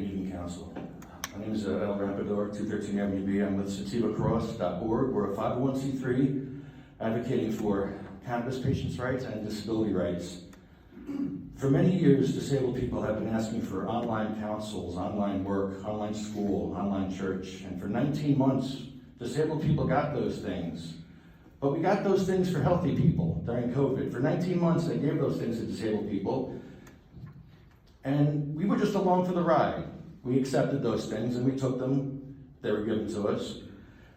Good evening, Council. My name is El Rampador, 213 Avenue B. I'm with sativacross.org. We're a 501c3 advocating for cannabis patients' rights and disability rights. For many years, disabled people have been asking for online councils, online work, online school, online church, and for 19 months, disabled people got those things. But we got those things for healthy people during COVID. For 19 months, they gave those things to disabled people, and we were just along for the ride. We accepted those things and we took them. They were given to us.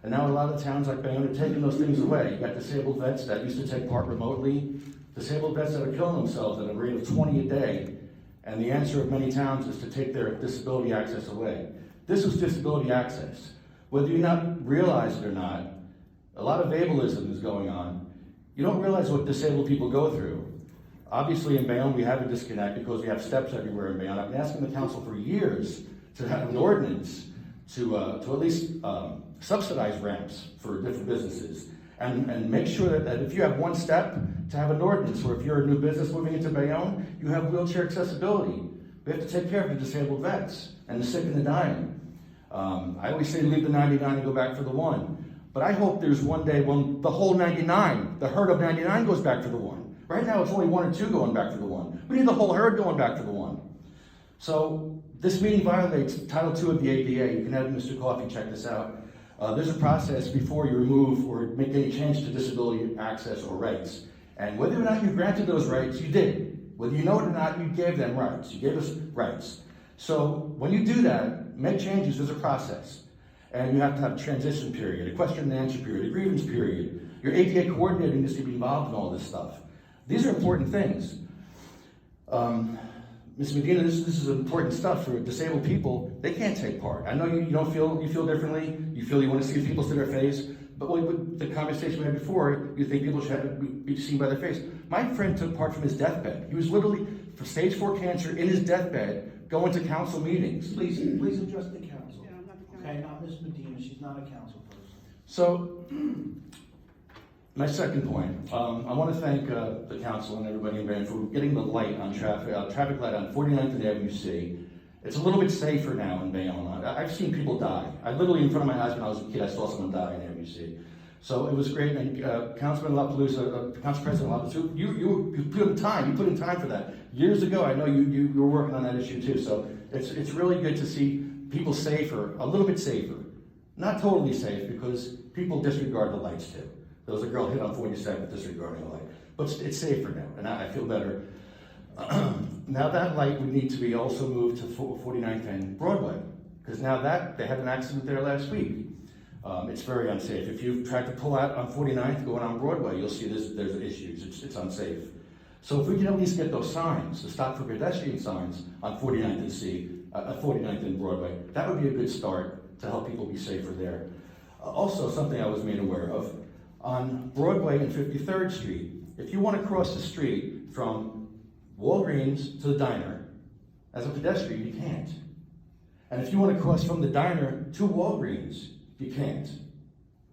And now a lot of towns like Bayonne are taking those things away. You got disabled vets that used to take part remotely, disabled vets that are killing themselves at a rate of 20 a day. And the answer of many towns is to take their disability access away. This is disability access. Whether you not realize it or not, a lot of ableism is going on. You don't realize what disabled people go through. Obviously in Bayonne we have a disconnect because we have steps everywhere in Bayonne. I've been asking the council for years to have an ordinance to at least subsidize ramps for different businesses and make sure that if you have one step, to have an ordinance where if you're a new business moving into Bayonne, you have wheelchair accessibility. We have to take care of the disabled vets and the sick and the dying. I always say leave the 99 and go back for the 1. But I hope there's one day when the whole 99, the herd of 99 goes back for the 1. Right now it's only 1 or 2 going back for the 1. We need the whole herd going back for the 1. So this meeting violates Title II of the ADA. You can have Mr. Coffey check this out. There's a process before you remove or make any change to disability access or rights. And whether or not you granted those rights, you did. Whether you know it or not, you gave them rights. You gave us rights. So when you do that, make changes, there's a process. And you have to have a transition period, a question and answer period, a grievance period. Your ADA coordinator needs to be involved in all this stuff. These are important things. Ms. Medina, this is important stuff for disabled people. They can't take part. I know you don't feel, you feel differently. You feel you want to see people to their face. But with the conversation we had before, you think people should be seen by their face. My friend took part from his deathbed. He was literally, for stage 4 cancer, in his deathbed, going to council meetings. Please address the council. Yeah, I'm not the council. Okay, not Ms. Medina. She's not a council person. So, my second point, I want to thank the council and everybody in Bayonne for getting the light on traffic light on 49th and Avenue C. It's a little bit safer now in Bayonne. I've seen people die. I literally, in front of my eyes when I was a kid, I saw someone die in Avenue C. So it was great, and Councilman LaPalooza, Council President LaPalooza, you put in time. You put in time for that. Years ago, I know you were working on that issue too. So it's really good to see people safer, a little bit safer. Not totally safe because people disregard the lights too. There was a girl hit on 47th disregarding a light. But it's safer now, and I feel better. Now that light would need to be also moved to 49th and Broadway, because now that, they had an accident there last week. It's very unsafe. If you've tried to pull out on 49th going on Broadway, you'll see there's issues. It's unsafe. So if we can at least get those signs, the stop for pedestrian signs on 49th and C, 49th and Broadway, that would be a good start to help people be safer there. Also, something I was made aware of, on Broadway and 53rd Street, if you want to cross the street from Walgreens to the diner, as a pedestrian, you can't. And if you want to cross from the diner to Walgreens, you can't.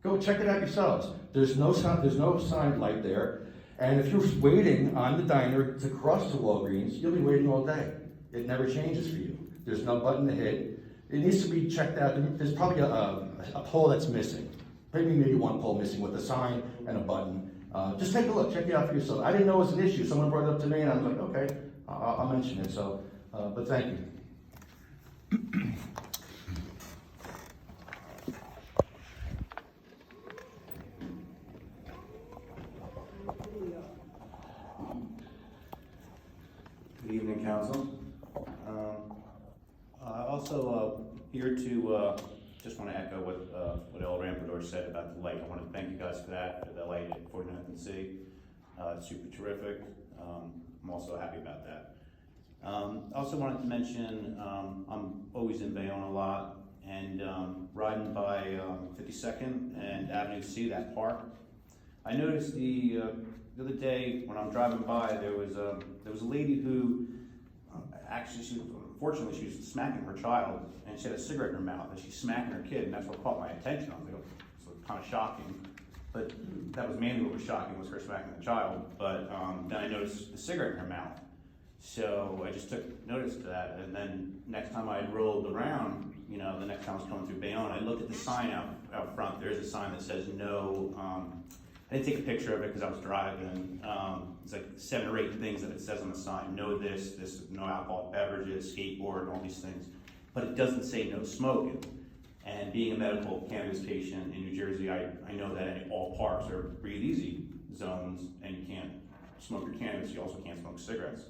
Go check it out yourselves. There's no sign light there. And if you're waiting on the diner to cross to Walgreens, you'll be waiting all day. It never changes for you. There's no button to hit. It needs to be checked out. There's probably a pole that's missing. Maybe one pole missing with a sign and a button. Just take a look, check it out for yourself. I didn't know it was an issue. Someone brought it up to me and I was like, okay, I'll mention it. So, but thank you. Good evening, Council. Also here to just want to echo what El Rampador said about the light. I want to thank you guys for that, for the light at 49th and C. It's super terrific. I'm also happy about that. Also wanted to mention I'm always in Bayonne a lot, and riding by 52nd and Avenue C, that park. I noticed the other day when I'm driving by, there was a lady who actually, unfortunately, she was smacking her child, and she had a cigarette in her mouth, and she's smacking her kid, and that's what caught my attention. I was like, oh, it's kind of shocking. But that was mainly what was shocking, was her smacking the child. But then I noticed the cigarette in her mouth. So I just took notice of that, and then next time I rolled around, you know, the next time I was coming through Bayonne, I looked at the sign out front. There's a sign that says no. I didn't take a picture of it because I was driving. It's like 7 or 8 things that it says on the sign. No this, no alcohol beverages, skateboard, and all these things. But it doesn't say no smoking. And being a medical cannabis patient in New Jersey, I know that all parks are breathe easy zones, and you can't smoke your cannabis. You also can't smoke cigarettes.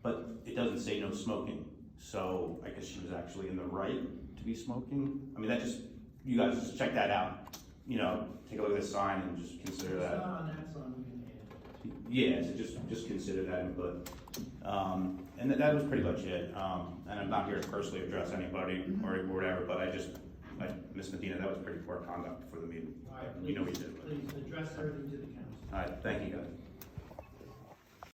But it doesn't say no smoking. So I guess she was actually in the right to be smoking. I mean, you guys just check that out. You know, take a look at this sign and just consider that. It's not on that sign, we can add Yeah, so just consider that input. And that was pretty much it. And I'm not here to personally address anybody or whatever, but Ms. Medina, that was pretty poor conduct for the meeting. it. All right, You know we did. please address everything to the council. All right, thank you guys.